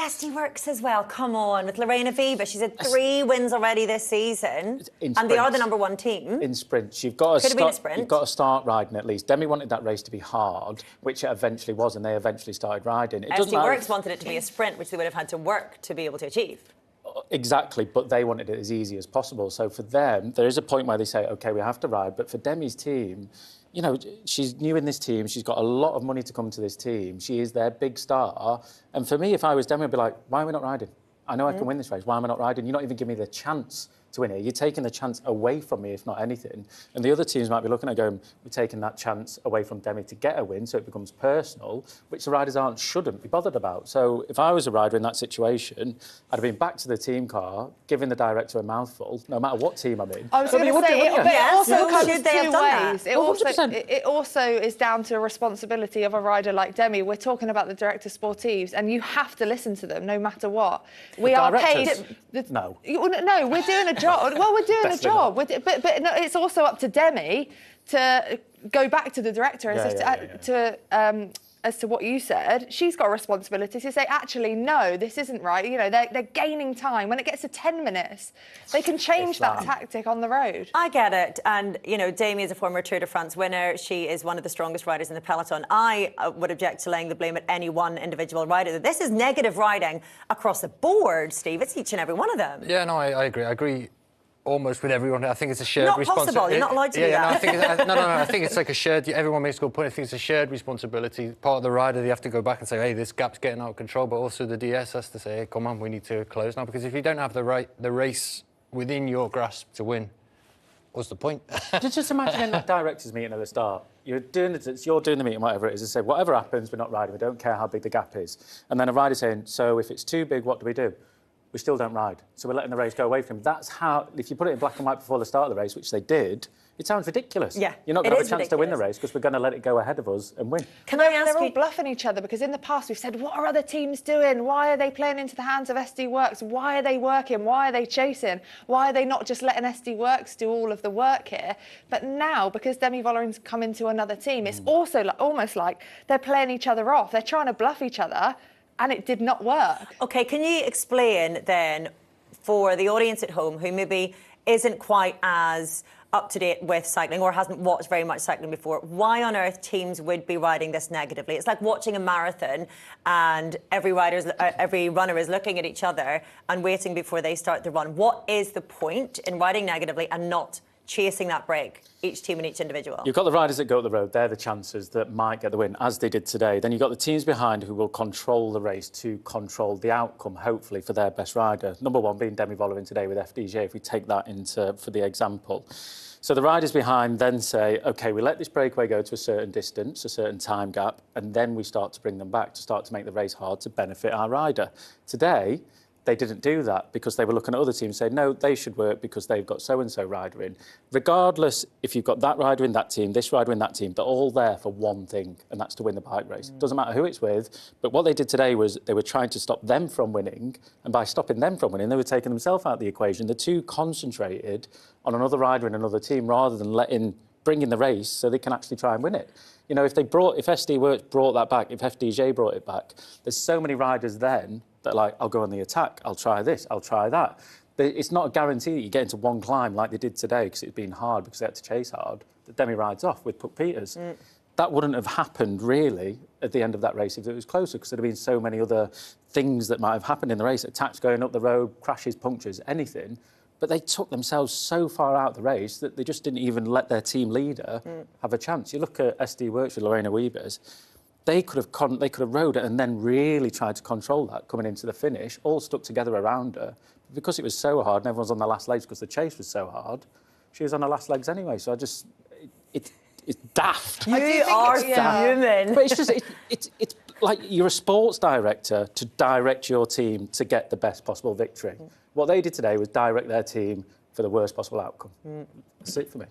SD Works as well. Come on, with Lorena Viva. She's had 3 wins already this season. And they are the #1 team. In sprints, you've got to Could have been a sprint. You've got to start riding at least. Demi wanted that race to be hard, which it eventually was, and they eventually started riding. SD Works wanted it to be a sprint, which they would have had to work to be able to achieve. Exactly, but they wanted it as easy as possible. So for them, there is a point where they say, OK, we have to ride. But for Demi's team, you know, she's new in this team. She's got a lot of money to come to this team. She is their big star. And for me, if I was Demi, I'd be like, why are we not riding? I know I can win this race. Why am I not riding? You're not even giving me the chance to win it. You're taking the chance away from me, if not anything. And the other teams might be looking at going, we're taking that chance away from Demi to get a win, so it becomes personal, which the riders shouldn't be bothered about. So if I was a rider in that situation, I'd have been back to the team car, giving the director a mouthful, no matter what team I'm in. I was going to say, but it also comes two ways. It also is down to a responsibility of a rider like Demi. We're talking about the director sportives, and you have to listen to them no matter what. We are paid. No. No, we're doing a job. Well, we're doing a job. But no, it's also up to Demi to go back to the director as to what you said. She's got a responsibility to say, actually, no, this isn't right. You know, they're gaining time. When it gets to 10 minutes, they can change that tactic on the road. I get it. And, you know, Demi is a former Tour de France winner. She is one of the strongest riders in the peloton. I would object to laying the blame at any one individual rider. This is negative riding across the board, Steve. It's each and every one of them. Yeah, no, I agree. I agree almost with everyone. I think it's a shared responsibility. Not possible. You're not allowed to do that. No, I think it's like a shared... Everyone makes a good point. I think it's a shared responsibility. Part of the rider, they have to go back and say, hey, this gap's getting out of control, but also the DS has to say, hey, come on, we need to close now, because if you don't have the race within your grasp to win, what's the point? Just imagine that directors meeting at the start. You're doing the meeting, whatever it is, and say, whatever happens, we're not riding. We don't care how big the gap is. And then a rider saying, so if it's too big, what do we do? We still don't ride. So we're letting the race go away from him. That's how, if you put it in black and white before the start of the race, which they did, it sounds ridiculous. Yeah, you're not going to have a chance to win the race because we're going to let it go ahead of us and win. Can I ask you? They're all bluffing each other, because in the past we've said, what are other teams doing? Why are they playing into the hands of SD Works? Why are they working? Why are they chasing? Why are they not just letting SD Works do all of the work here? But now, because Demi Vollering's come into another team, it's also almost like they're playing each other off. They're trying to bluff each other, and it did not work. OK, can you explain then, for the audience at home who maybe isn't quite as up to date with cycling or hasn't watched very much cycling before, why on earth teams would be riding this negatively? It's like watching a marathon and every runner is looking at each other and waiting before they start the run. What is the point in riding negatively and not chasing that break, each team and each individual? You've got the riders that go up the road. They're the chances that might get the win, as they did today. Then you've got the teams behind who will control the race to control the outcome, hopefully, for their best rider. #1 being Demi Vollering today with FDJ, if we take that for the example. So the riders behind then say, OK, we let this breakaway go to a certain distance, a certain time gap, and then we start to bring them back, to start to make the race hard to benefit our rider. Today, they didn't do that because they were looking at other teams saying, no, they should work because they've got so-and-so rider in. Regardless, if you've got that rider in that team, this rider in that team, they're all there for one thing, and that's to win the bike race. Doesn't matter who it's with, but what they did today was they were trying to stop them from winning, and by stopping them from winning, they were taking themselves out of the equation. The two concentrated on another rider in another team rather than bringing the race so they can actually try and win it. You know, if SD Works brought that back, if FDJ brought it back, there's so many riders then that like, I'll go on the attack, I'll try this, I'll try that. It's not a guarantee that you get into one climb like they did today because it's been hard, because they had to chase hard, that Demi rides off with Puck Peters. That wouldn't have happened, really, at the end of that race if it was closer, because there'd have been so many other things that might have happened in the race, attacks going up the road, crashes, punctures, anything. But they took themselves so far out of the race that they just didn't even let their team leader have a chance. You look at SD Works with Lorena Wiebes, they could have rode it and then really tried to control that coming into the finish, all stuck together around her. But because it was so hard and everyone's on their last legs because the chase was so hard, she was on her last legs anyway. So it's daft. You are human. But it's like you're a sports director to direct your team to get the best possible victory. What they did today was direct their team for the worst possible outcome. That's it for me.